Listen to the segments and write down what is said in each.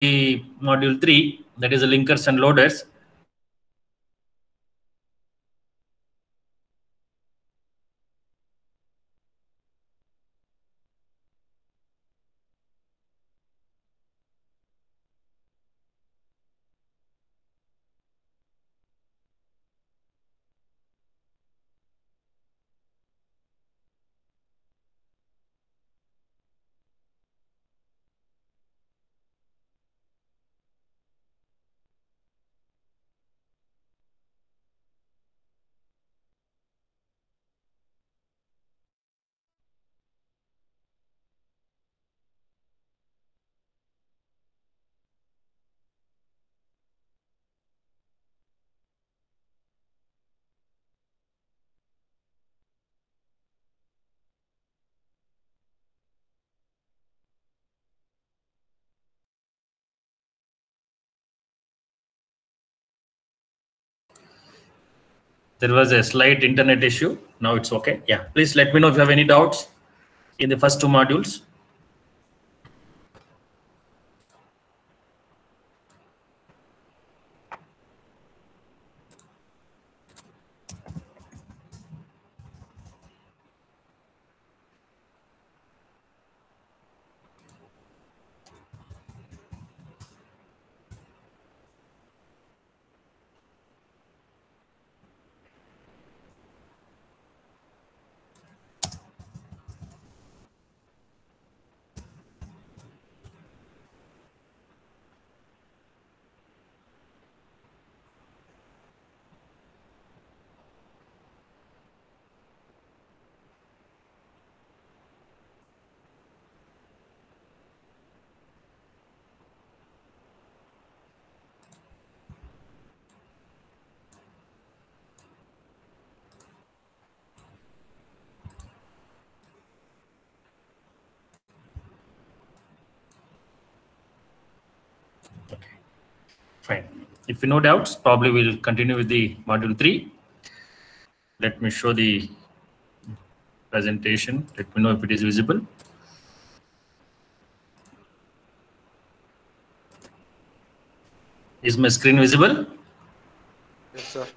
the module 3, that is the linkers and loaders. There was a slight internet issue. Now it's okay. Yeah, please let me know if you have any doubts in the first two modules. Okay, fine. If you no doubts, probably we'll continue with the module 3. Let me show the presentation. Let me know if it is visible. Is my screen visible? Yes, sir.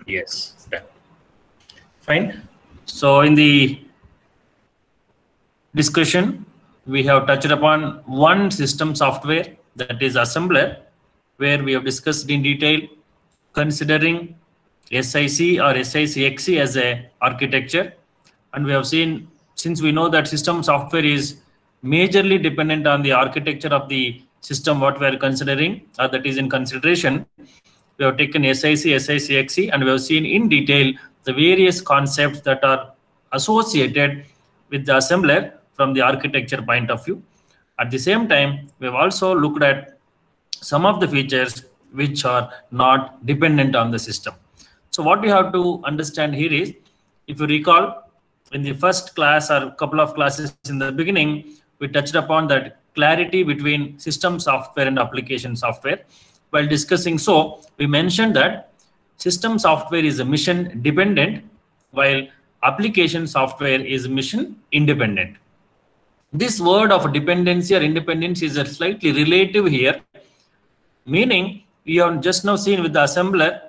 Yes. Yeah. Fine. So in the discussion, we have touched upon one system software, that is assembler, where we have discussed in detail considering SIC or SICXC as a architecture. And we have seen, since we know that system software is majorly dependent on the architecture of the system what we are considering, or that is in consideration, we have taken SIC, SICXC, and we have seen in detail the various concepts that are associated with the assembler from the architecture point of view. At the same time, we have also looked at some of the features which are not dependent on the system. So what we have to understand here is, if you recall, in the first class or a couple of classes in the beginning, we touched upon that clarity between system software and application software. While discussing so, we mentioned that system software is a mission dependent, while application software is mission independent. This word of dependency or independence is a slightly relative here, meaning we have just now seen with the assembler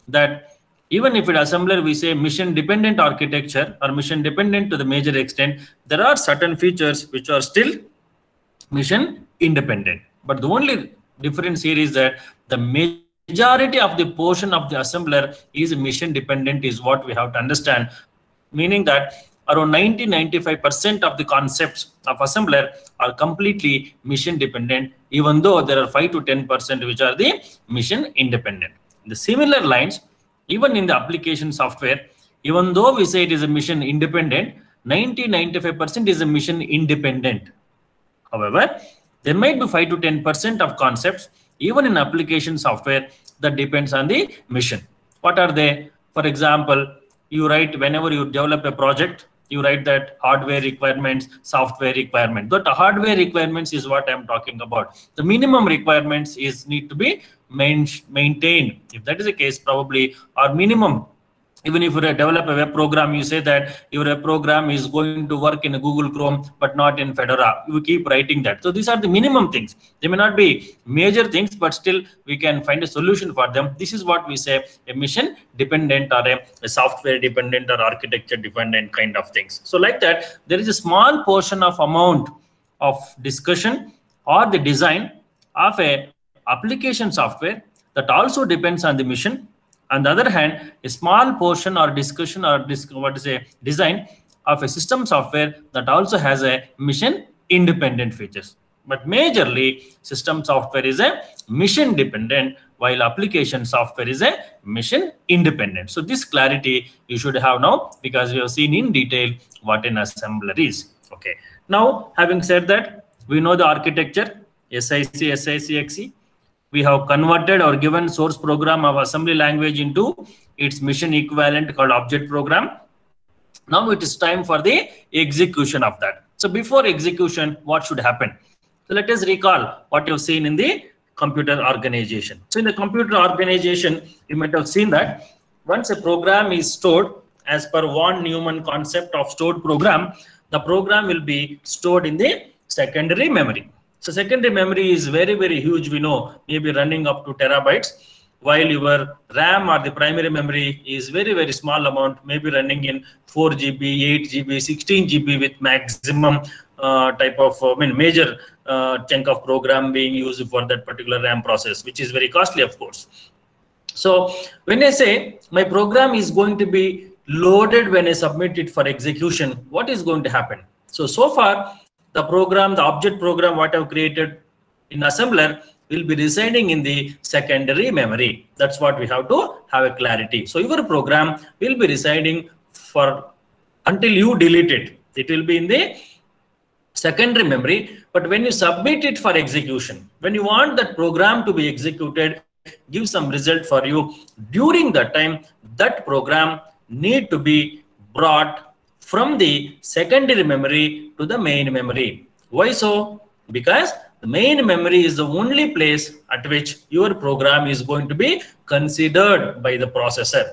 that even if it assembler we say mission dependent architecture or mission dependent to the major extent, there are certain features which are still mission independent. But the only difference here is that the majority of the portion of the assembler is mission dependent, is what we have to understand, meaning that around 90-95% of the concepts of assembler are completely mission dependent, even though there are 5 to 10% which are the mission independent. In the similar lines, even in the application software, even though we say it is a mission independent, 90-95% is a mission independent. However, there might be 5 to 10% of concepts, even in application software, that depends on the mission. What are they? For example, you write, whenever you develop a project, you write that hardware requirements, software requirements. But the hardware requirements is what I'm talking about. The minimum requirements is need to be maintained. If that is the case, probably our minimum Even if you develop a web program, you say that your web program is going to work in Google Chrome, but not in Fedora. You keep writing that. So these are the minimum things. They may not be major things, but still we can find a solution for them. This is what we say a mission dependent or a software dependent or architecture dependent kind of things. So like that, there is a small portion of amount of discussion or the design of a application software that also depends on the mission. On the other hand, a small portion or discussion or design of a system software that also has a mission independent features. But majorly, system software is a mission dependent, while application software is a mission independent. So this clarity you should have now, because we have seen in detail what an assembler is. Okay. Now, having said that, we know the architecture, SIC, SICXE. We have converted or given source program of assembly language into its mission equivalent called object program. Now it is time for the execution of that. So before execution, what should happen? So let us recall what you've seen in the computer organization. So in the computer organization, you might have seen that once a program is stored as per von Neumann concept of stored program, the program will be stored in the secondary memory. So secondary memory is very, very huge. We know maybe running up to terabytes, while your RAM or the primary memory is very, very small amount, maybe running in 4 GB, 8 GB, 16 GB with maximum type of major chunk of program being used for that particular RAM process, which is very costly, of course. So when I say my program is going to be loaded when I submit it for execution, what is going to happen? So far, the program, the object program, what I've created in assembler will be residing in the secondary memory. That's what we have to have a clarity. So your program will be residing for until you delete it. It will be in the secondary memory. But when you submit it for execution, when you want that program to be executed, give some result for you, during that time, that program need to be brought from the secondary memory to the main memory. Why so? Because the main memory is the only place at which your program is going to be considered by the processor.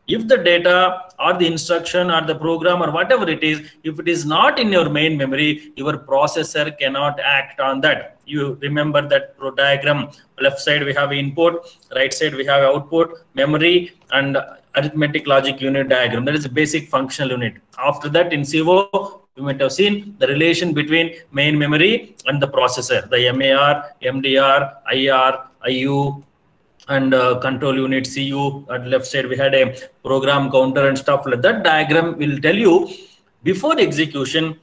If the data or the instruction or the program or whatever it is, if it is not in your main memory, your processor cannot act on that. You remember that diagram. Left side we have input, right side we have output, memory, and arithmetic logic unit diagram. That is a basic functional unit. After that, in CO, you might have seen the relation between main memory and the processor, the MAR, MDR, IR, IU, and control unit CU. At left side we had a program counter and stuff like that. Diagram will tell you before execution,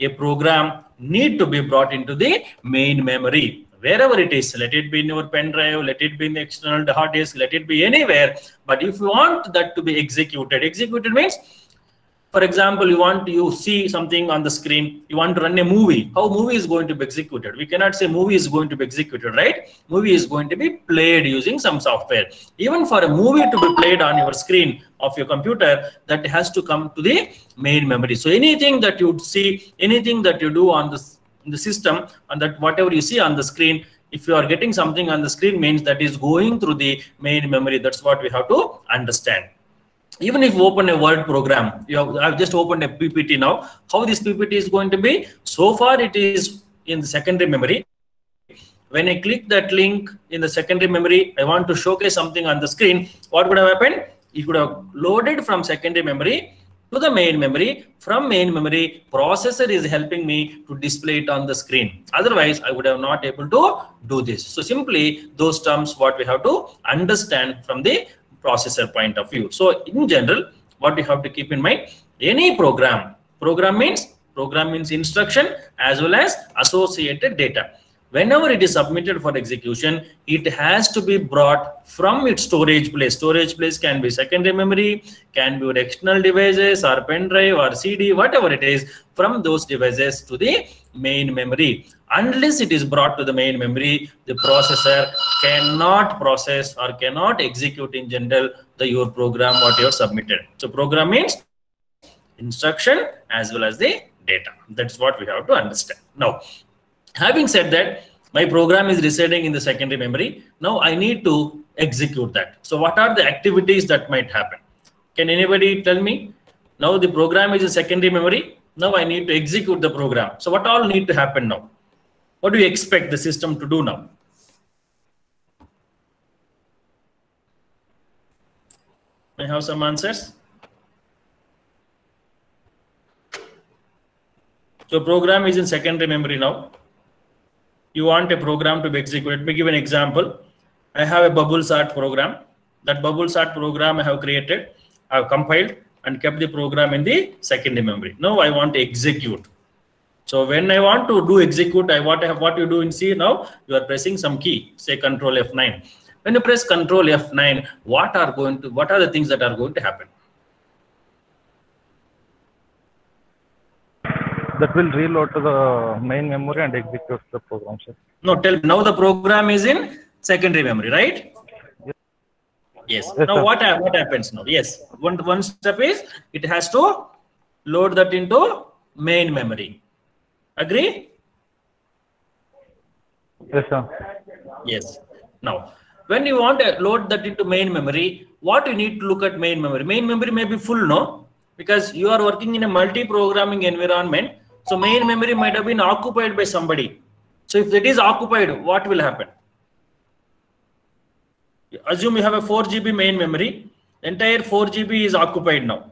a program need to be brought into the main memory. Wherever it is, let it be in your pen drive, let it be in the external hard disk, let it be anywhere. But if you want that to be executed means, for example, you see something on the screen, you want to run a movie. How movie is going to be executed? We cannot say movie is going to be executed, right? Movie is going to be played using some software. Even for a movie to be played on your screen of your computer, that has to come to the main memory. So anything that you see, anything that you do on the system, and that whatever you see on the screen, if you are getting something on the screen, means that is going through the main memory. That's what we have to understand. Even if you open a Word program, I've just opened a PPT now. How this PPT is going to be? So far it is in the secondary memory. When I click that link in the secondary memory, I want to showcase something on the screen. What would have happened? It could have loaded from secondary memory to the main memory. From main memory, processor is helping me to display it on the screen. Otherwise, I would have not able to do this. So simply those terms what we have to understand from the processor point of view. So in general, what we have to keep in mind, any program means instruction as well as associated data. Whenever it is submitted for execution, it has to be brought from its storage place. Storage place can be secondary memory, can be external devices or pen drive or CD, whatever it is, from those devices to the main memory. Unless it is brought to the main memory, the processor cannot process or cannot execute in general your program what you have submitted. So program means instruction as well as the data. That's what we have to understand. Now, having said that, my program is residing in the secondary memory. Now I need to execute that. So what are the activities that might happen? Can anybody tell me? Now the program is in secondary memory. Now I need to execute the program. So what all need to happen now? What do you expect the system to do now? I have some answers. So program is in secondary memory now. You want a program to be executed. Let me give an example. I have a bubble sort program. That bubble sort program I have created, I have compiled and kept the program in the secondary memory. Now I want to execute. So when I want to do execute, what you do in C now, you are pressing some key, say Control F9. When you press Control F9, what are the things that are going to happen? That will reload to the main memory and execute the program, sir. No, now the program is in secondary memory, right? Yes. Yes, now sir. what happens now? Yes. One step is it has to load that into main memory. Agree? Yes, sir. Yes. Now, when you want to load that into main memory, what you need to look at main memory? Main memory may be full, no? Because you are working in a multi-programming environment. So main memory might have been occupied by somebody. So if it is occupied, what will happen? Assume you have a 4 GB main memory. Entire 4 GB is occupied now.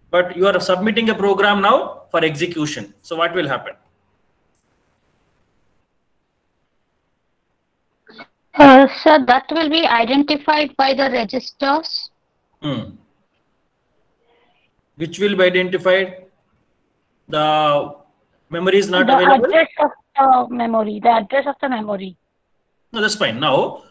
But you are submitting a program now for execution. So what will happen? Sir, that will be identified by the registers. Which will be identified? The memory is not the available? Address of the memory. The address of the memory. No, that's fine. Now,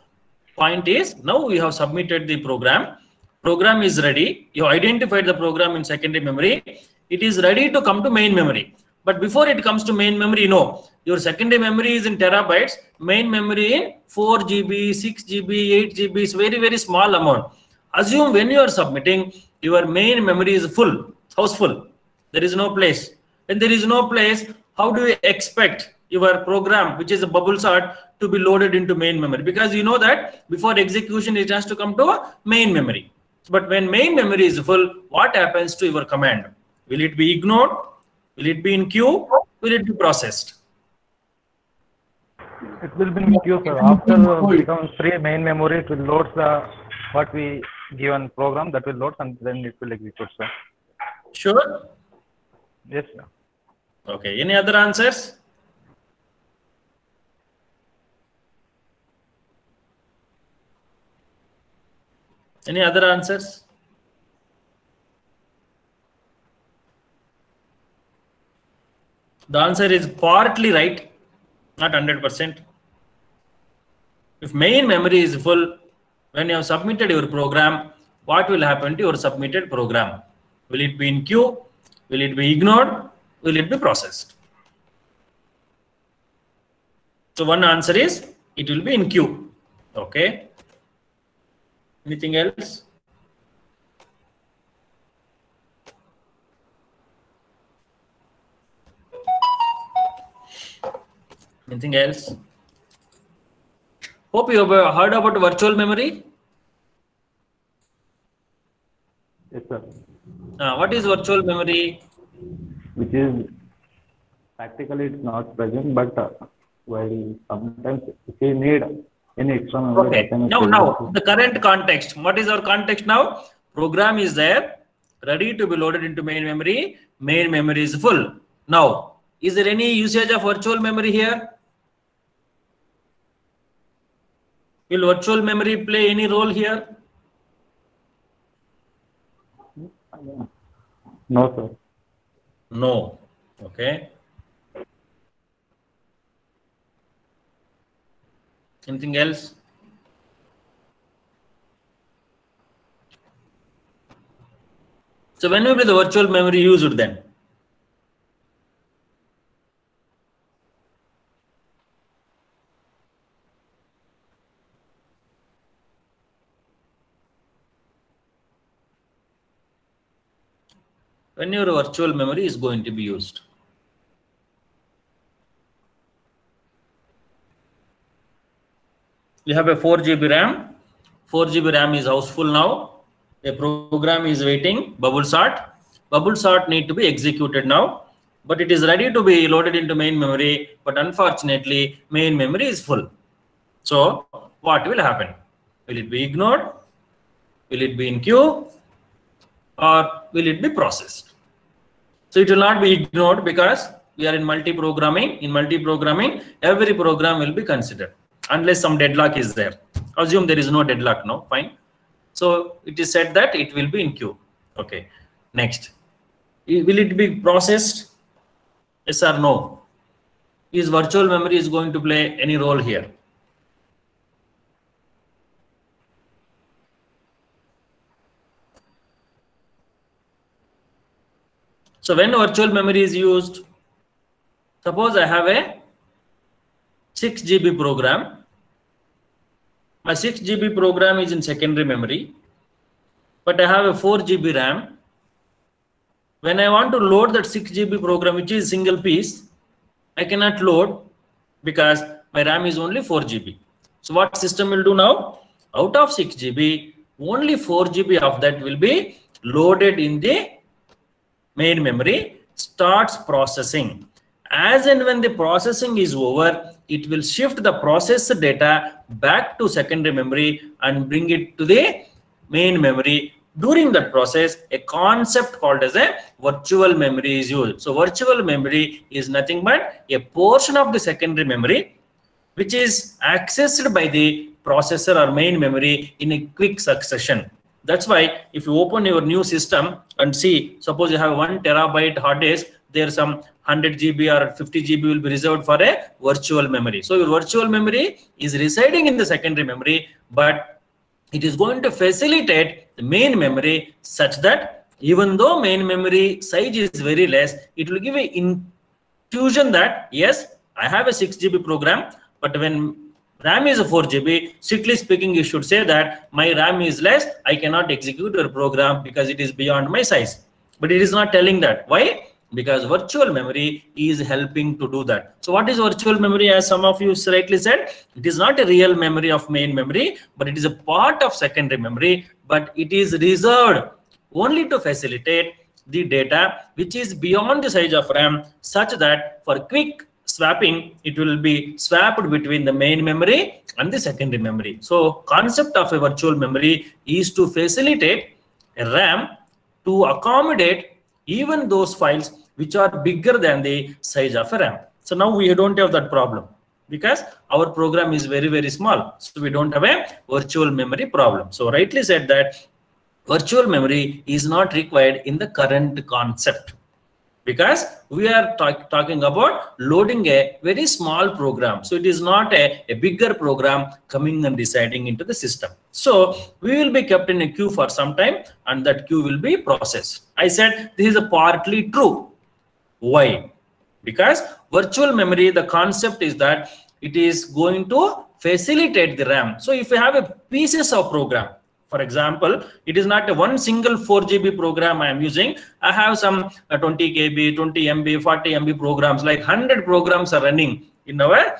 point is, now we have submitted the program. Program is ready. You identified the program in secondary memory. It is ready to come to main memory. But before it comes to main memory, no. Your secondary memory is in terabytes. Main memory in 4 GB, 6 GB, 8 GB is very, very small amount. Assume when you are submitting, your main memory is full, house full. There is no place. When there is no place, how do you expect your program, which is a bubble sort, to be loaded into main memory? Because you know that before execution, it has to come to main memory. But when main memory is full, what happens to your command? Will it be ignored? Will it be in queue? Will it be processed? It will be in queue, sir. After it becomes free main memory, it will load the what we given program, that will load and then it will execute, sir. Sure? Yes, sir. Okay. Any other answers? Any other answers? The answer is partly right, not 100%. If main memory is full, when you have submitted your program, what will happen to your submitted program? Will it be in queue? Will it be ignored? Will it be processed? So one answer is it will be in queue. Okay. Anything else? Anything else? Hope you have heard about virtual memory. Yes, sir. What is virtual memory? Which is practically it's not present, but while sometimes if we need any extra memory. Okay. Now the current context. What is our context now? Program is there, ready to be loaded into main memory. Main memory is full. Now, is there any usage of virtual memory here? Will virtual memory play any role here? No, sir. No. Okay. Anything else? So when will be the virtual memory used then? When your virtual memory is going to be used. You have a 4 GB RAM. 4 GB RAM is houseful now. A program is waiting, bubble sort. Bubble sort need to be executed now, but it is ready to be loaded into main memory. But unfortunately, main memory is full. So what will happen? Will it be ignored? Will it be in queue? Or will it be processed? So it will not be ignored because we are in multi-programming. In multi-programming, every program will be considered unless some deadlock is there. Assume there is no deadlock now, fine. So it is said that it will be in queue. Okay, next. Will it be processed? Yes or no? Is virtual memory is going to play any role here? So when virtual memory is used, suppose I have a 6 GB program. My 6 GB program is in secondary memory, but I have a 4 GB RAM. When I want to load that 6 GB program, which is single piece, I cannot load because my RAM is only 4 GB. So what system will do now? Out of 6 GB, only 4 GB of that will be loaded in the main memory, starts processing. As and when the processing is over, it will shift the processed data back to secondary memory and bring it to the main memory. During that process, a concept called as a virtual memory is used. So virtual memory is nothing but a portion of the secondary memory which is accessed by the processor or main memory in a quick succession. That's why if you open your new system and see, suppose you have 1 terabyte hard disk, there's some 100 GB or 50 GB will be reserved for a virtual memory. So your virtual memory is residing in the secondary memory, but it is going to facilitate the main memory such that even though main memory size is very less, it will give a intuition that yes, I have a 6 GB program, but when RAM is a 4 GB, strictly speaking, you should say that my RAM is less, I cannot execute your program because it is beyond my size. But it is not telling that. Why? Because virtual memory is helping to do that. So what is virtual memory? As some of you rightly said, it is not a real memory of main memory, but it is a part of secondary memory, but it is reserved only to facilitate the data which is beyond the size of RAM, such that for quick swapping, it will be swapped between the main memory and the secondary memory. So concept of a virtual memory is to facilitate a RAM to accommodate even those files which are bigger than the size of a RAM. So now we don't have that problem because our program is very, very small. So we don't have a virtual memory problem. So rightly said that virtual memory is not required in the current concept, because we are talking about loading a very small program. So it is not a bigger program coming and residing into the system. So we will be kept in a queue for some time and that queue will be processed. I said this is a partly true. Why? Because virtual memory, the concept is that it is going to facilitate the RAM. So if you have a pieces of program, for example, it is not a one single 4 GB program I am using. I have some 20 KB, 20 MB, 40 MB programs, like 100 programs are running in our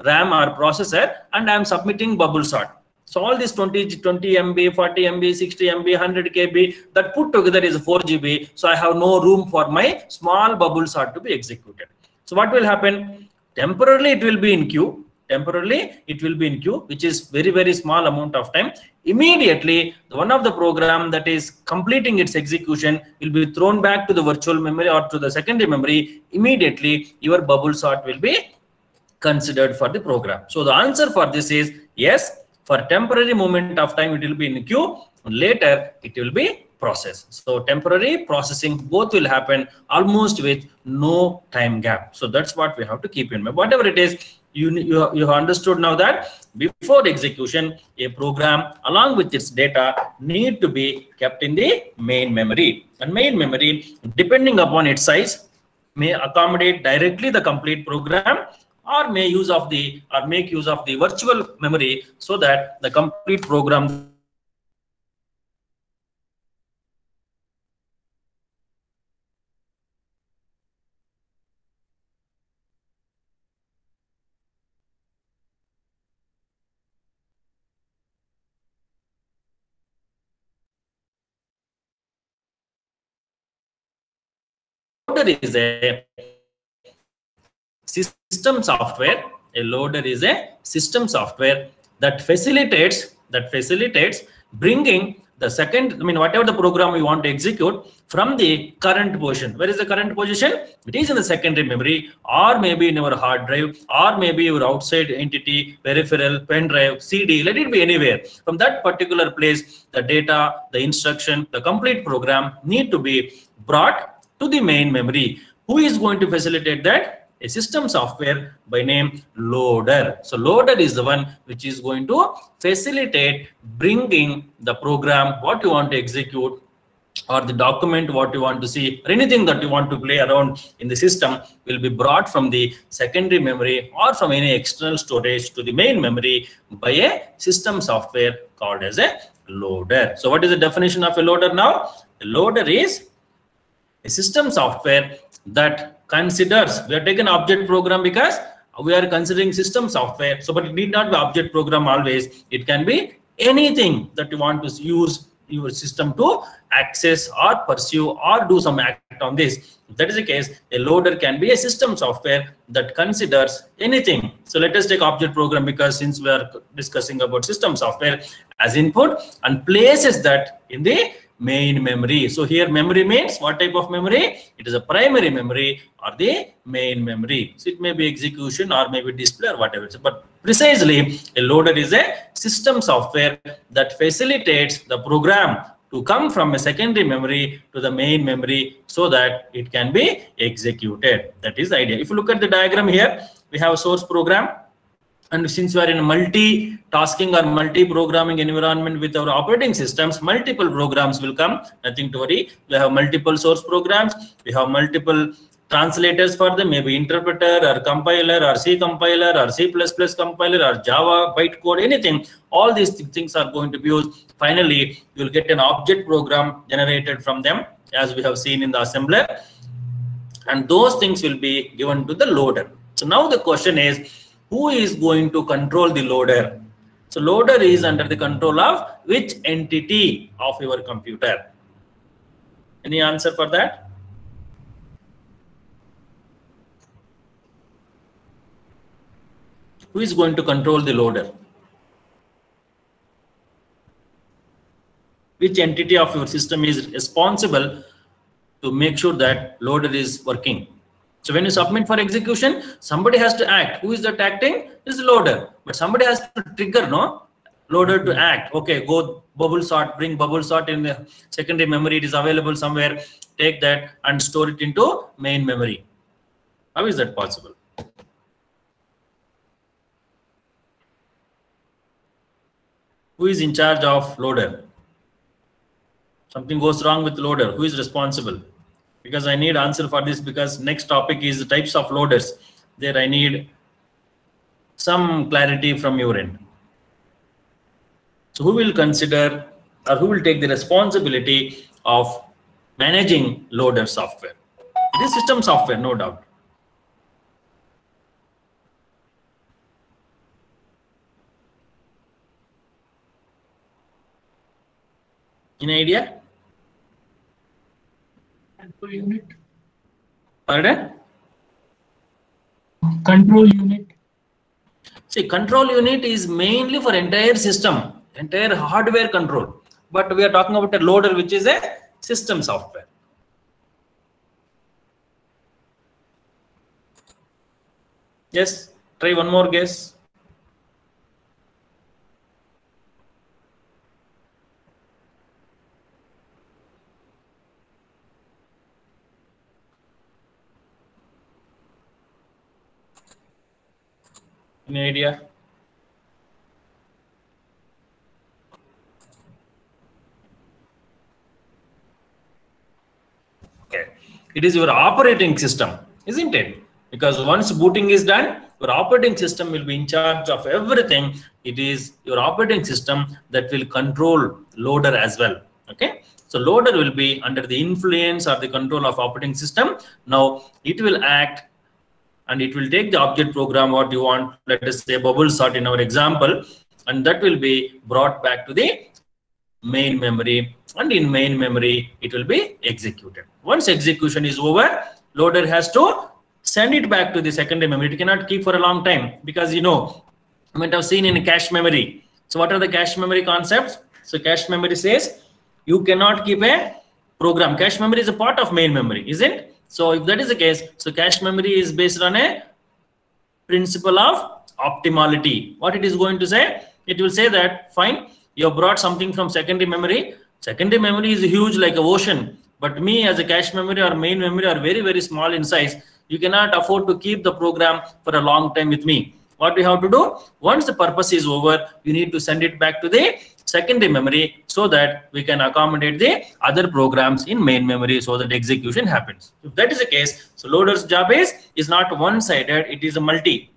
RAM or processor, and I am submitting bubble sort. So all these 20 MB, 40 MB, 60 MB, 100 KB, that put together is 4 GB. So I have no room for my small bubble sort to be executed. So what will happen? Temporarily it will be in queue. Temporarily it will be in queue, which is very, very small amount of time. Immediately, one of the program that is completing its execution will be thrown back to the virtual memory or to the secondary memory. Immediately, your bubble sort will be considered for the program. So the answer for this is yes. For temporary moment of time, it will be in queue. Later, it will be processed. So temporary processing both will happen almost with no time gap. So that's what we have to keep in mind. Whatever it is, you have understood now that before execution, a program along with its data need to be kept in the main memory. And main memory, depending upon its size, may accommodate directly the complete program, or make use of the virtual memory so that the complete program is a system software. A loader is a system software that facilitates bringing the second, whatever the program we want to execute from the current position. Where is the current position? It is in the secondary memory, or maybe in your hard drive, or maybe your outside entity, peripheral, pen drive, CD, let it be anywhere. From that particular place, the data, the instruction, the complete program need to be brought to the main memory. Who is going to facilitate that? A system software by name loader. So loader is the one which is going to facilitate bringing the program what you want to execute, or the document what you want to see, or anything that you want to play around in the system will be brought from the secondary memory or from any external storage to the main memory by a system software called as a loader. So what is the definition of a loader now? A loader is a system software that considers, we are taking object program because we are considering system software. So, but it need not be object program always. It can be anything that you want to use your system to access or pursue or do some act on this. If that is the case, a loader can be a system software that considers anything. So let us take object program, because since we are discussing about system software, as input and places that in the main memory. So here memory means what type of memory? It is a primary memory or the main memory. So it may be execution or maybe display or whatever. But precisely, a loader is a system software that facilitates the program to come from a secondary memory to the main memory so that it can be executed. That is the idea. If you look at the diagram here, we have a source program. And since we are in a multi-tasking or multi-programming environment with our operating systems, multiple programs will come. Nothing to worry. We have multiple source programs. We have multiple translators for them, maybe interpreter or compiler or C compiler or C++ compiler or Java, bytecode, anything. All these things are going to be used. Finally, you will get an object program generated from them, as we have seen in the assembler. And those things will be given to the loader. So now the question is, who is going to control the loader? So loader is under the control of which entity of your computer? Any answer for that? Who is going to control the loader? Which entity of your system is responsible to make sure that loader is working? So when you submit for execution, somebody has to act. Who is that acting? Is the loader. But somebody has to trigger, no? Loader to act. Okay, go bubble sort, bring bubble sort in the secondary memory. It is available somewhere. Take that and store it into main memory. How is that possible? Who is in charge of loader? Something goes wrong with loader. Who is responsible? Because I need answer for this, because next topic is the types of loaders. There I need some clarity from your end. So who will consider, or who will take the responsibility of managing loader software? It is system software, no doubt. Any idea? Control unit. Pardon? Control unit. See, control unit is mainly for entire system, entire hardware control. But we are talking about a loader, which is a system software. Yes, try one more guess. Any idea? Okay, it is your operating system, isn't it? Because once booting is done, your operating system will be in charge of everything. It is your operating system that will control loader as well. Okay, so loader will be under the influence or the control of operating system. Now it will act and it will take the object program what you want, let us say bubble sort in our example, and that will be brought back to the main memory, and in main memory it will be executed. Once execution is over, loader has to send it back to the secondary memory. It cannot keep for a long time because you might have seen in cache memory. So what are the cache memory concepts? So cache memory says you cannot keep a program. Cache memory is a part of main memory, isn't it? So if that is the case, so cache memory is based on a principle of optimality. What it is going to say? It will say that fine, you have brought something from secondary memory. Secondary memory is huge like an ocean, but me as a cache memory or main memory are very, very small in size. You cannot afford to keep the program for a long time with me. What we have to do, once the purpose is over, you need to send it back to the secondary memory so that we can accommodate the other programs in main memory so that execution happens. If that is the case, so loader's job is not one-sided, it is a multi.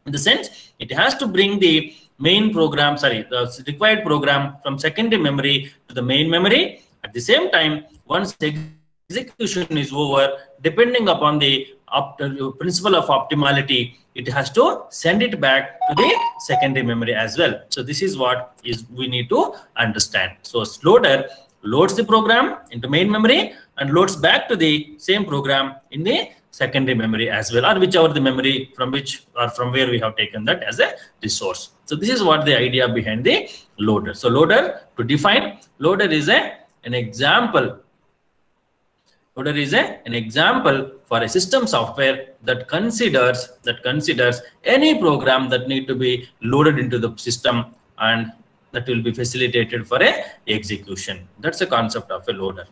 In the sense, it has to bring the main program, the required program from secondary memory to the main memory. At the same time, once execution is over, depending upon the principle of optimality, it has to send it back to the secondary memory as well. So this is what we need to understand. So loader loads the program into main memory and loads back to the same program in the secondary memory as well, or whichever the memory from which or from where we have taken that as a resource. So this is what the idea behind the loader. So loader, to define, loader is an example. Loader is an example for a system software that considers any program that need to be loaded into the system and that will be facilitated for a execution. That's the concept of a loader.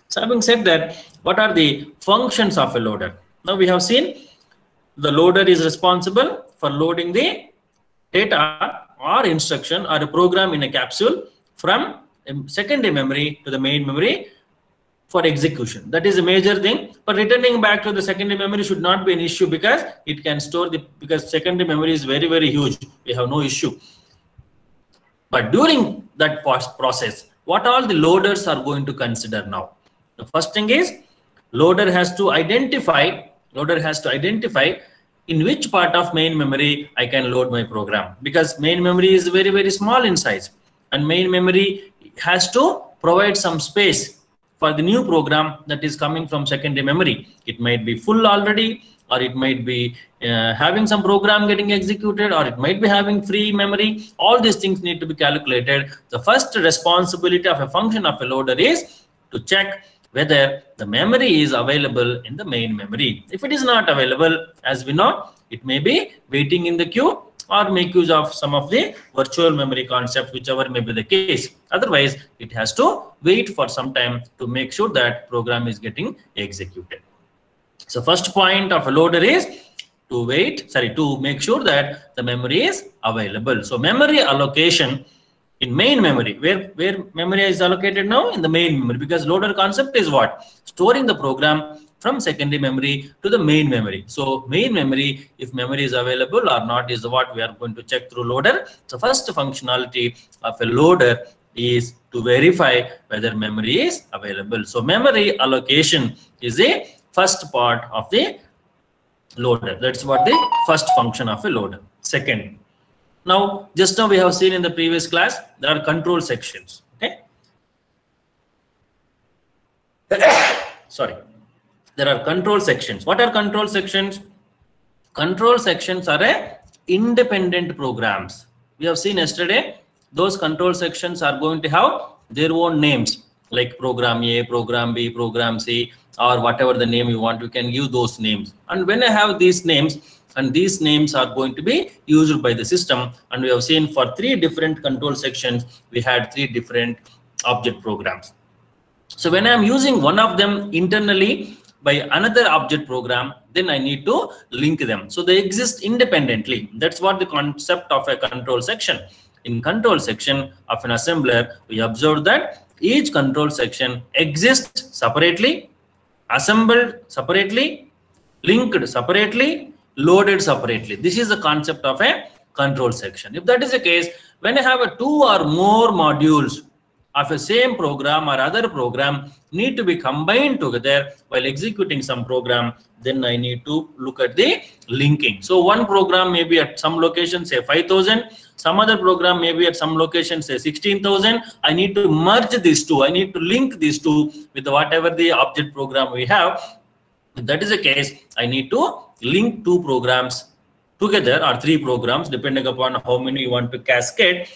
So having said that, what are the functions of a loader? Now we have seen the loader is responsible for loading the data or instruction or a program in a capsule from secondary memory to the main memory for execution. That is a major thing, but returning back to the secondary memory should not be an issue because it can store because secondary memory is very, very huge. We have no issue. But during that process, what all the loaders are going to consider now? The first thing is loader has to identify in which part of main memory I can load my program, because main memory is very, very small in size and main memory has to provide some space for the new program that is coming from secondary memory. It might be full already, or it might be having some program getting executed, or it might be having free memory. All these things need to be calculated. The first responsibility of a function of a loader is to check whether the memory is available in the main memory. If it is not available, as we know, it may be waiting in the queue or make use of some of the virtual memory concept, whichever may be the case. Otherwise, it has to wait for some time to make sure that program is getting executed. So first point of a loader is to make sure that the memory is available. So memory allocation in main memory, where memory is allocated now? In the main memory, because loader concept is what? Storing the program from secondary memory to the main memory. So main memory, if memory is available or not, is what we are going to check through loader. So first functionality of a loader is to verify whether memory is available. So memory allocation is a first part of the loader. That's what the first function of a loader. Second, now just now we have seen in the previous class, there are control sections. Okay. Sorry. There are control sections. What are control sections? Control sections are independent programs. We have seen yesterday, those control sections are going to have their own names, like program A, program B, program C, or whatever the name you want, you can give those names. And when I have these names, and these names are going to be used by the system, and we have seen for 3 different control sections, we had 3 different object programs. So when I'm using one of them internally by another object program, then I need to link them. So they exist independently. That's what the concept of a control section. In control section of an assembler, we observe that each control section exists separately, assembled separately, linked separately, loaded separately. This is the concept of a control section. If that is the case, when I have 2 or more modules of a same program or other program need to be combined together while executing some program, then I need to look at the linking. So one program may be at some location, say 5,000, some other program may be at some location, say 16,000. I need to merge these 2. I need to link these 2 with whatever the object program we have. If that is the case, I need to link two programs together or three programs depending upon how many you want to cascade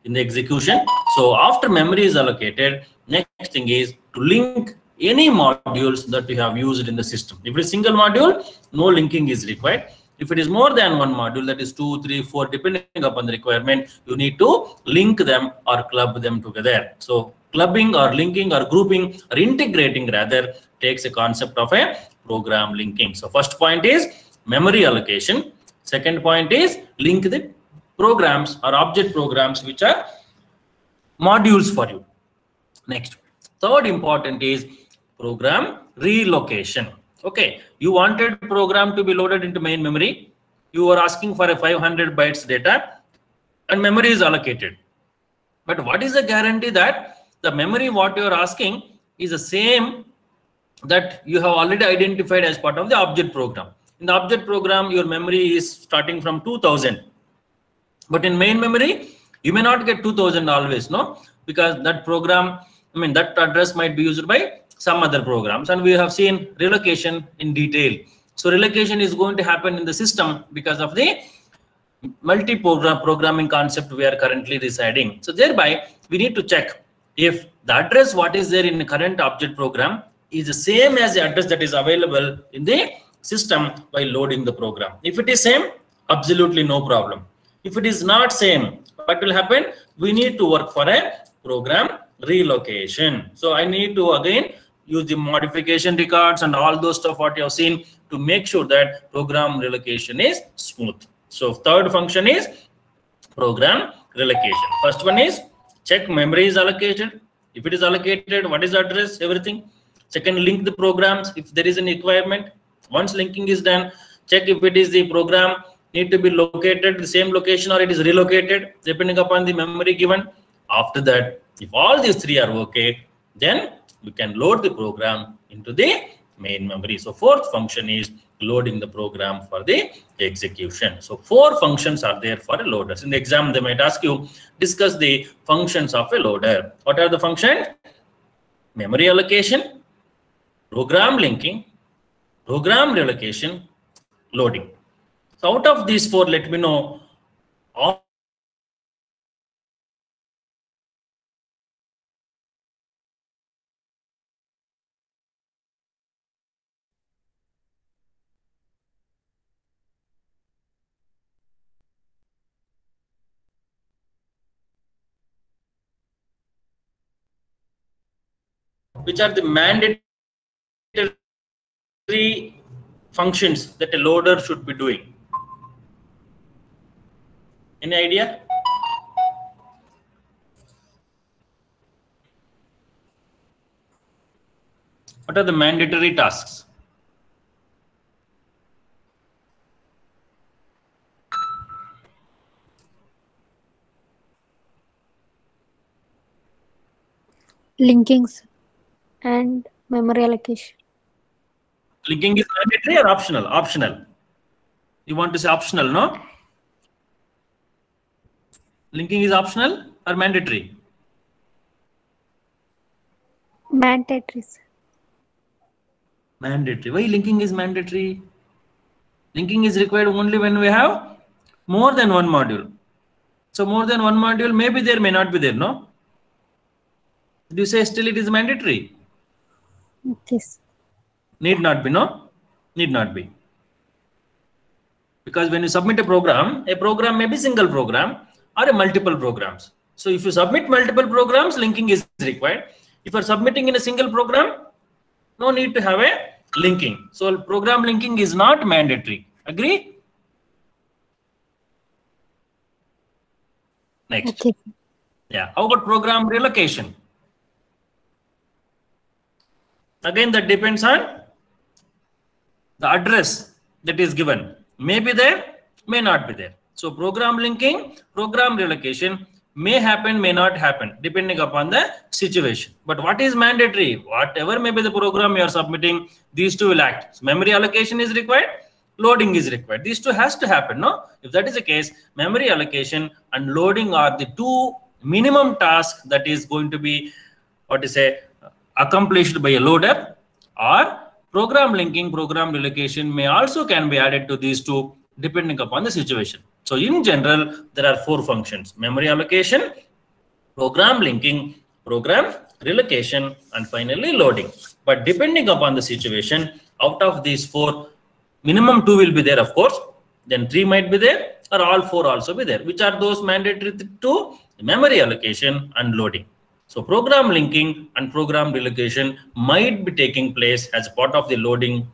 in the execution. So after memory is allocated, next thing is to link any modules that you have used in the system. If it is single module, no linking is required. If it is more than one module, that is 2, 3, 4, depending upon the requirement, you need to link them or club them together. So clubbing or linking or grouping or integrating rather takes a concept of a program linking. So first point is memory allocation. Second point is link the programs or object programs which are modules for you. Next, third important is program relocation. Okay, you wanted program to be loaded into main memory. You are asking for a 500 bytes data and memory is allocated. But what is the guarantee that the memory what you are asking is the same that you have already identified as part of the object program? In the object program, your memory is starting from 2000. But in main memory, you may not get 2000 always, no? Because that program, that address might be used by some other programs, and we have seen relocation in detail. So relocation is going to happen in the system because of the multi-program programming concept we are currently residing. So thereby, we need to check if the address what is there in the current object program is the same as the address that is available in the system while loading the program. If it is same, absolutely no problem. If it is not same, what will happen? We need to work for a program relocation. So I need to again use the modification records and all those stuff what you have seen to make sure that program relocation is smooth. So third function is program relocation. First one is check memory is allocated. If it is allocated, what is the address, everything. Second, link the programs if there is a requirement. Once linking is done, check if it is the program need to be located the same location or it is relocated depending upon the memory given. After that, if all these three are okay, then we can load the program into the main memory. So fourth function is loading the program for the execution. So 4 functions are there for a loader. In the exam, they might ask you, discuss the functions of a loader. What are the functions? Memory allocation, program linking, program relocation, loading. So out of these 4, let me know all which are the mandatory functions that a loader should be doing. Any idea? What are the mandatory tasks? Linkings and memory allocation. Linking is mandatory or optional? Optional. You want to say optional, no? Linking is optional or mandatory? Mandatory. Mandatory. Why linking is mandatory? Linking is required only when we have more than one module. So more than one module may be there, may not be there, no? Did you say still it is mandatory? Yes. Need not be, no? Need not be. Because when you submit a program may be single program or a multiple programs. So if you submit multiple programs, linking is required. If you are submitting in a single program, no need to have a linking. So program linking is not mandatory. Agree? Next. Okay. Yeah. How about program relocation? Again, that depends on the address that is given. May be there, may not be there. So program linking, program relocation may happen, may not happen, depending upon the situation. But what is mandatory? Whatever may be the program you are submitting, these two will act. So memory allocation is required, loading is required. These two has to happen, no? If that is the case, memory allocation and loading are the 2 minimum tasks that is going to be, accomplished by a loader, or Program linking, program relocation may also can be added to these two depending upon the situation. So in general, there are 4 functions: memory allocation, program linking, program relocation, and finally loading. But depending upon the situation, out of these 4, minimum 2 will be there, of course, then 3 might be there, or all 4 also be there. Which are those mandatory to? Memory allocation and loading. So program linking and program relocation might be taking place as part of the loading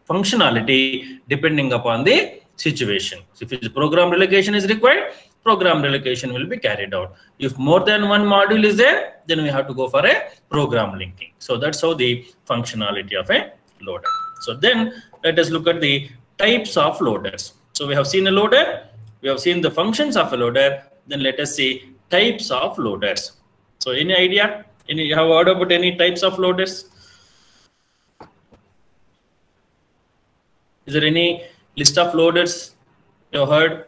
functionality depending upon the situation. So if the program relocation is required, program relocation will be carried out. If more than one module is there, then we have to go for a program linking. So that's how the functionality of a loader. So then let us look at the types of loaders. So we have seen a loader, we have seen the functions of a loader, then let us see types of loaders. So any idea? You have heard about any types of loaders? Is there any list of loaders you have heard?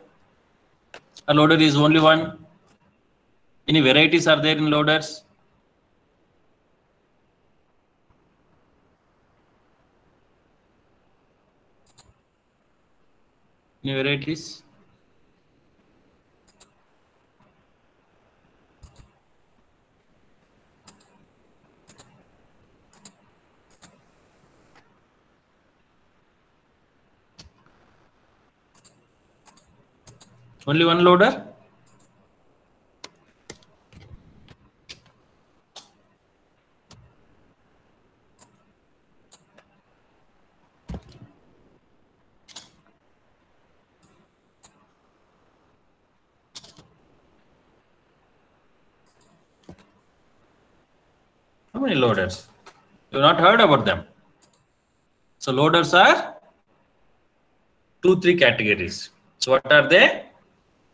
A loader is only one. Any varieties are there in loaders? Any varieties? Only one loader? How many loaders? You have not heard about them. So loaders are 2-3 categories. So what are they?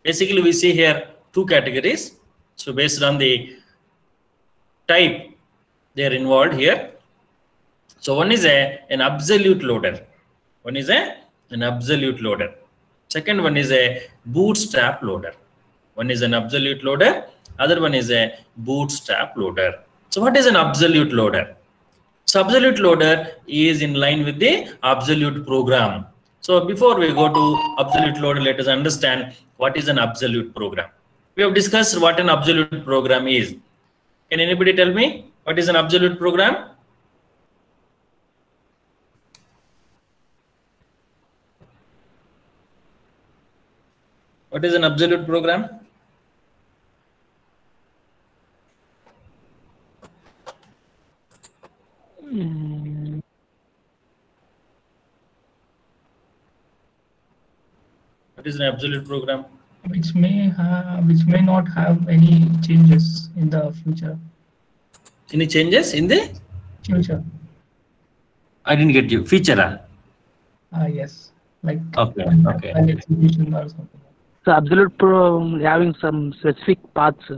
Basically, we see here 2 categories. So based on the type, they are involved here. So one is an absolute loader. One is an absolute loader. Second one is a bootstrap loader. One is an absolute loader. Other one is a bootstrap loader. So what is an absolute loader? So absolute loader is in line with the absolute program. So before we go to absolute loader, let us understand what is an absolute program. We have discussed what an absolute program is. Can anybody tell me what is an absolute program? What is an absolute program? What is an absolute program? Which may not have any changes in the future. Any changes in the Future. I didn't get you. Feature. Yes. Like Okay. Okay. an execution or something. So absolute pro having some specific paths.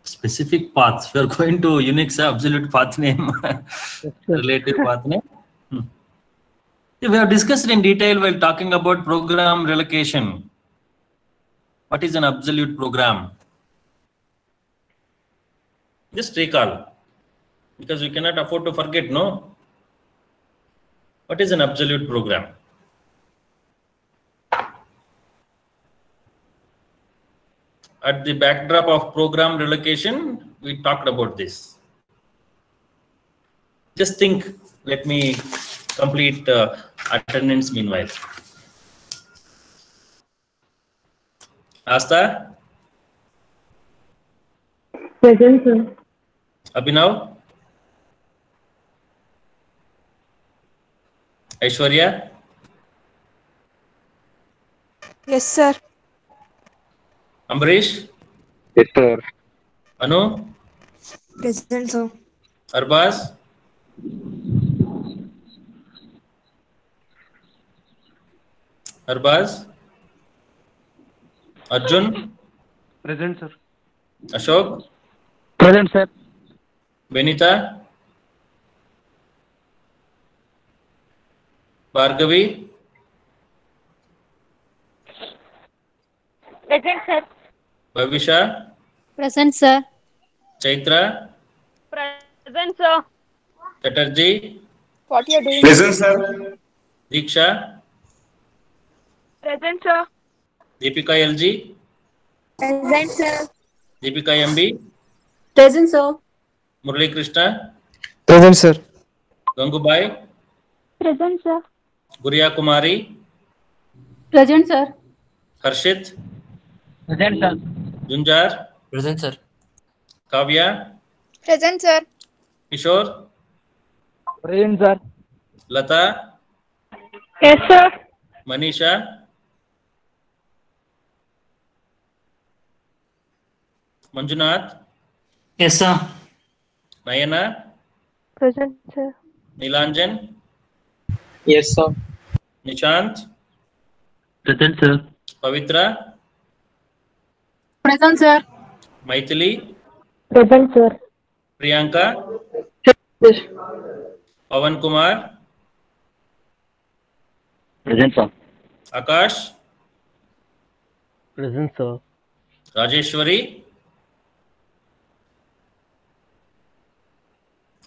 Specific paths. We are going to Unix absolute path name, relative path name. We have discussed in detail while talking about program relocation. What is an absolute program? Just recall, because we cannot afford to forget, no? What is an absolute program? At the backdrop of program relocation, we talked about this. Just think, let me complete attendance meanwhile. Asta? Present, sir. Abhinav? Aishwarya? Yes, sir. Ambrish? Yes, sir. Anu? Present, sir. Arbaz? Arbaz? Arjun? Present, sir. Ashok? Present, sir. Benita? Bhargavi? Present, sir. Bhavisha? Present, sir. Chaitra? Present, sir. Chatterjee? What you are doing? Present, sir. Diksha, Present, sir. Deepika LG, Present, sir. Deepika MB, Present, sir. Murali Krishna, Present, sir. Gangubai, Present, sir. Guriya Kumari, Present, sir. Harshit, Present, sir. Junjar, Present, sir. Kavya, Present, sir. Kishore, Present, sir. Lata, Yes, sir. Manisha, Manjunath, Yes, sir. Nayana, Present, sir. Nilanjan, Yes, sir. Nishant, Present, sir. Pavitra, Present, sir. Maithili, Present, sir. Priyanka, Pavan Kumar, Present, sir. Akash, Present, sir. Rajeshwari,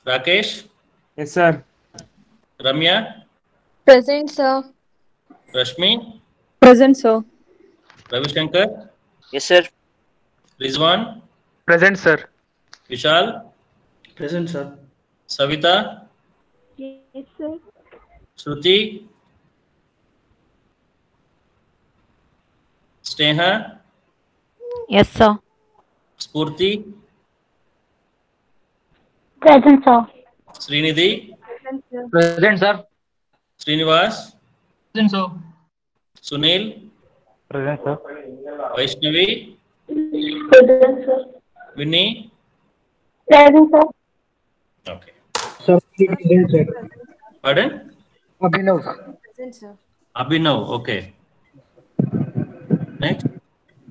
Rakesh, Yes, sir. Ramya, Present, sir. Rashmi, Present, sir. Ravi Shankar, Yes, sir. Rizwan, Present, sir. Vishal, Present, sir. Savita, Yes, sir. Shruti, Sneha, Yes, sir. Spurti, Present, sir. Srinidhi, Present, sir. Srinivas, Present, sir. Sunil, Present, sir. Vaishnavi, Present, sir. Vinny. Present, sir. Okay. Sir, present, sir. Pardon? Abhinav. Present, sir. Abhinav. Okay. Next.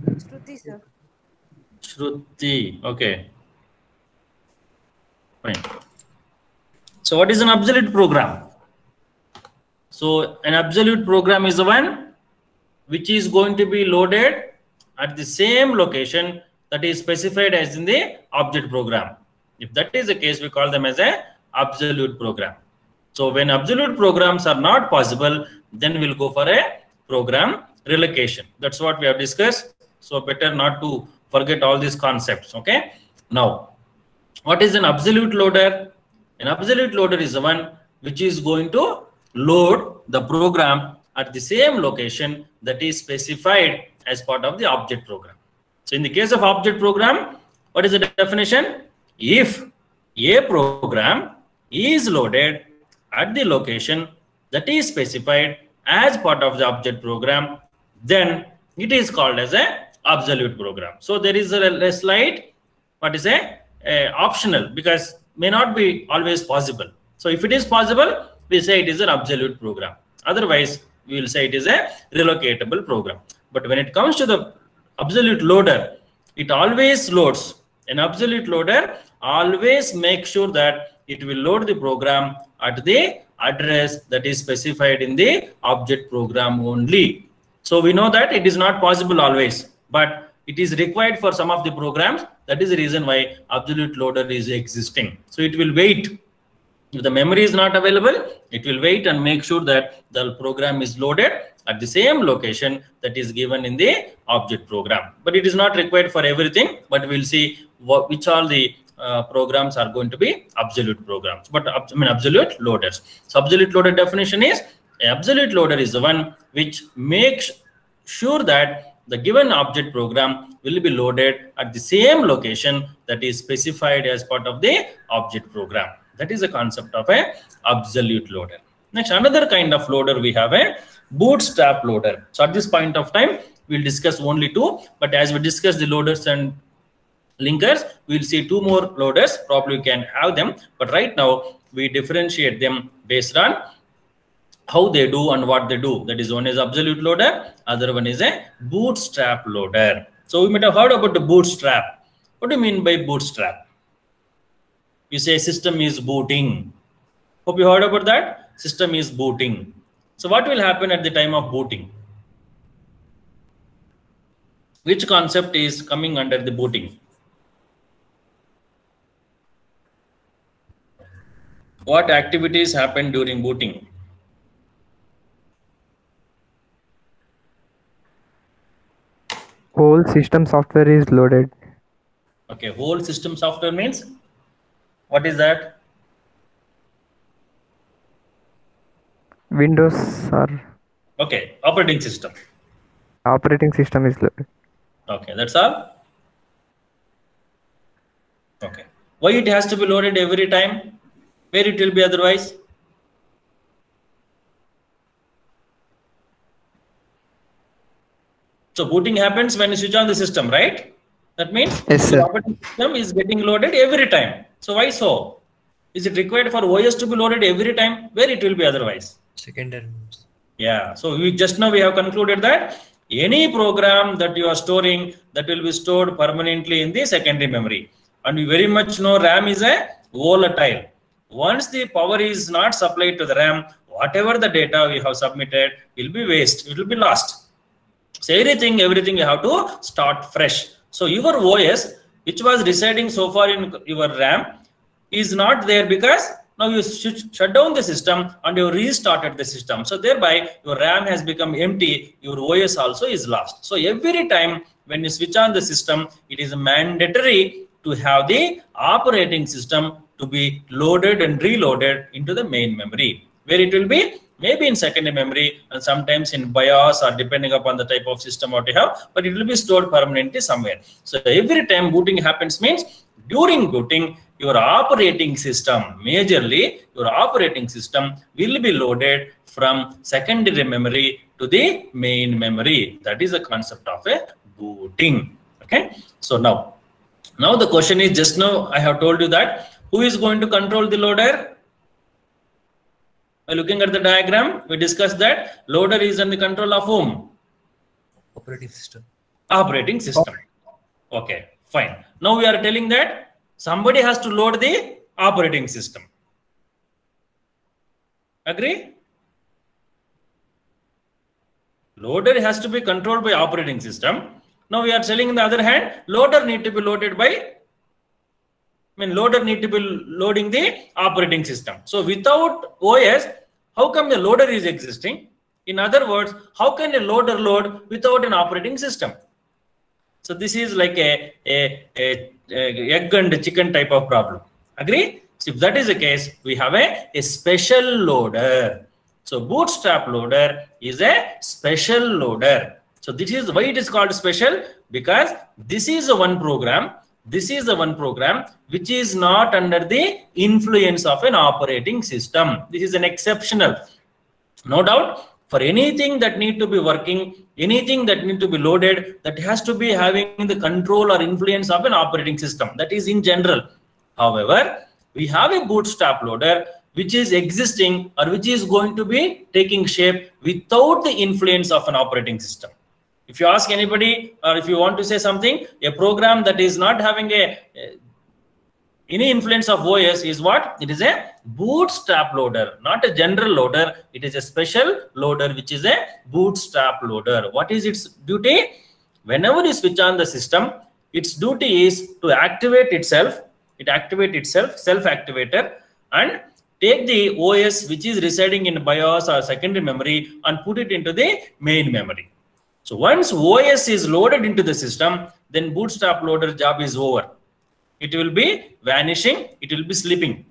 Shruti, sir. Shruti. Okay. Fine. So what is an absolute program? So an absolute program is the one which is going to be loaded at the same location that is specified as in the object program. If that is the case, we call them as a absolute program. So when absolute programs are not possible, then we'll go for a program relocation. That's what we have discussed. So better not to forget all these concepts. Okay. Now, what is an absolute loader? An absolute loader is the one which is going to load the program at the same location that is specified as part of the object program. So in the case of object program, what is the definition? If a program is loaded at the location that is specified as part of the object program, then it is called as a absolute program. So there is a slight, what is a optional, because may not be always possible. So if it is possible, we say it is an absolute program. Otherwise, we will say it is a relocatable program. But when it comes to the absolute loader, it always loads. An absolute loader always makes sure that it will load the program at the address that is specified in the object program only. So we know that it is not possible always, but it is required for some of the programs. That is the reason why absolute loader is existing. So it will wait. If the memory is not available, it will wait and make sure that the program is loaded at the same location that is given in the object program. But it is not required for everything, but we'll see which all the programs are going to be absolute programs, but absolute loaders. So absolute loader definition is, absolute loader is the one which makes sure that the given object program will be loaded at the same location that is specified as part of the object program. That is the concept of a absolute loader. Next, another kind of loader, we have a bootstrap loader. So at this point of time, we'll discuss only two, but as we discuss the loaders and linkers, we'll see two more loaders. Probably we can have them, but right now we differentiate them based on how they do and what they do. That is, one is absolute loader, other one is a bootstrap loader. So we might have heard about the bootstrap. What do you mean by bootstrap? You say system is booting. Hope you heard about that. System is booting. So what will happen at the time of booting? Which concept is coming under the booting? What activities happen during booting? Whole system software is loaded. Okay, whole system software means what is that? Windows or Okay, operating system. operating system is loaded. Okay, that's all. Okay, why it has to be loaded every time? Where it will be otherwise? So booting happens when you switch on the system, right? That means Yes, the sir. operating system is getting loaded every time. So why so? Is it required for OS to be loaded every time? Where it will be otherwise? Secondary. Yeah. So we have concluded that any program that you are storing, that will be stored permanently in the secondary memory. And we very much know RAM is a volatile. Once the power is not supplied to the RAM, whatever the data we have submitted will be waste. It will be lost. So everything you have to start fresh. So your OS, which was residing so far in your RAM, is not there because now you shut down the system and you restarted the system. So thereby your RAM has become empty, your OS also is lost. So every time when you switch on the system, it is mandatory to have the operating system to be loaded and reloaded into the main memory, where it will be maybe in secondary memory and sometimes in BIOS, or depending upon the type of system what you have, but it will be stored permanently somewhere. So every time booting happens means during booting, your operating system, majorly your operating system will be loaded from secondary memory to the main memory. That is the concept of a booting. Okay. So now the question is, just now I have told you that who is going to control the loader? By looking at the diagram, we discussed that loader is under the control of whom? Operating system. Operating system. Okay, fine. Now we are telling that somebody has to load the operating system. Agree? Loader has to be controlled by operating system. Now we are telling on the other hand, loader need to be loaded by, loader need to be loading the operating system. So without OS, how come the loader is existing? In other words, how can a loader load without an operating system? So this is like a egg and chicken type of problem. Agree? So if that is the case, we have a special loader. So bootstrap loader is a special loader. So this is why it is called special, because this is the one program. This is the one program which is not under the influence of an operating system. This is an exceptional. No doubt, for anything that need to be working, anything that need to be loaded, that has to be having the control or influence of an operating system. That is in general. However, we have a bootstrap loader which is existing or which is going to be taking shape without the influence of an operating system. If you ask anybody, or if you want to say something, a program that is not having any influence of OS is what? It is a bootstrap loader, not a general loader. It is a special loader, which is a bootstrap loader. What is its duty? Whenever you switch on the system, its duty is to activate itself. It activates itself, self-activator, and take the OS which is residing in BIOS or secondary memory and put it into the main memory. So once OS is loaded into the system, then bootstrap loader job is over. It will be vanishing, it will be sleeping.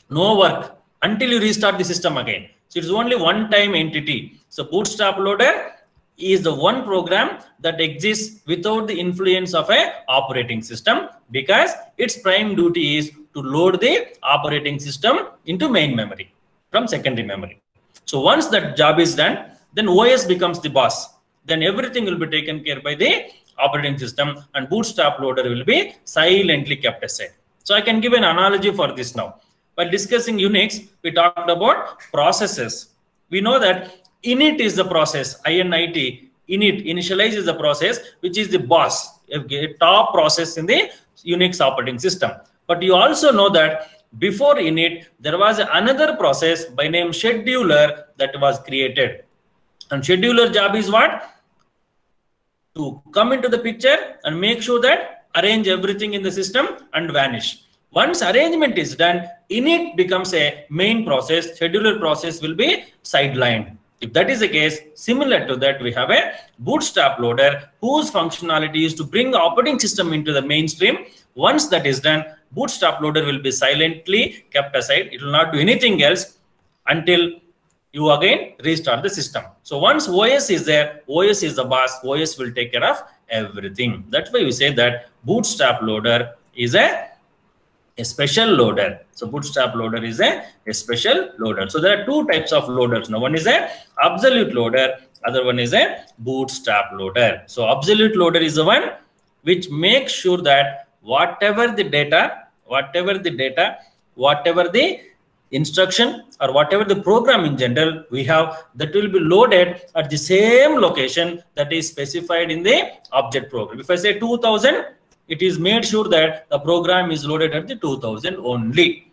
No work until you restart the system again. So it's only one-time entity. So bootstrap loader is the one program that exists without the influence of an operating system, because its prime duty is to load the operating system into main memory from secondary memory. So once that job is done, then OS becomes the boss. Then everything will be taken care by the operating system, and bootstrap loader will be silently kept aside. So I can give an analogy for this now. While discussing Unix, we talked about processes. We know that init is the process, init, initialize is the process, which is the boss, a top process in the Unix operating system. But you also know that before init, there was another process by name scheduler that was created. And scheduler job is what? To come into the picture and make sure that arrange everything in the system and vanish. Once arrangement is done, init becomes a main process, scheduler process will be sidelined. If that is the case, similar to that, we have a bootstrap loader whose functionality is to bring the operating system into the mainstream. Once that is done, bootstrap loader will be silently kept aside. It will not do anything else until you again restart the system. So once OS is there, OS is the boss, OS will take care of everything. That's why we say that bootstrap loader is a special loader. So bootstrap loader is a special loader. So there are two types of loaders. Now one is a absolute loader, other one is a bootstrap loader. So absolute loader is the one which makes sure that whatever the data, whatever the instruction or whatever the program in general we have, that will be loaded at the same location that is specified in the object program. If I say 2000, it is made sure that the program is loaded at the 2000 only.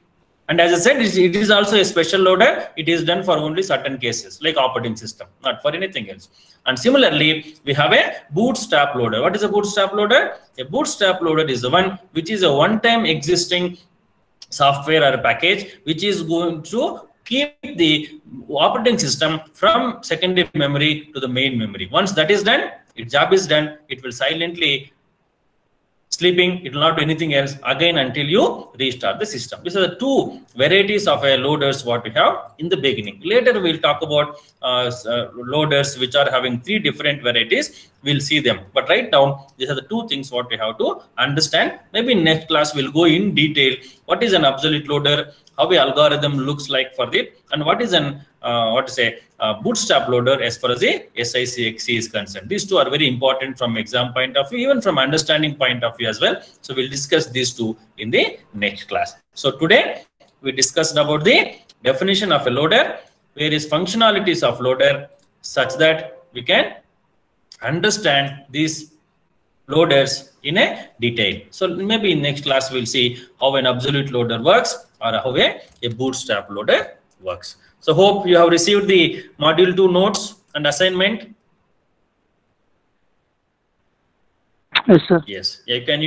And as I said, it is also a special loader. It is done for only certain cases like operating system, not for anything else. And similarly, we have a bootstrap loader. What is a bootstrap loader? A bootstrap loader is the one which is a one-time existing software or a package which is going to keep the operating system from secondary memory to the main memory. Once that is done, its job is done, it will silently sleeping, it will not do anything else again until you restart the system. These are the two varieties of loaders what we have in the beginning. Later we'll talk about loaders which are having three different varieties. We'll see them. But right now, these are the two things what we have to understand. Maybe in next class we'll go in detail. What is an absolute loader? How the algorithm looks like for it, and what is an bootstrap loader as far as the SICXC is concerned. These two are very important from exam point of view, even from understanding point of view as well. So we'll discuss these two in the next class. So today we discussed about the definition of a loader, various functionalities of loader, such that we can understand these loaders in a detail. So maybe in next class we'll see how an absolute loader works or how a bootstrap loader works. So hope you have received the module 2 notes and assignment. Yes, sir. Yes. Yeah, can you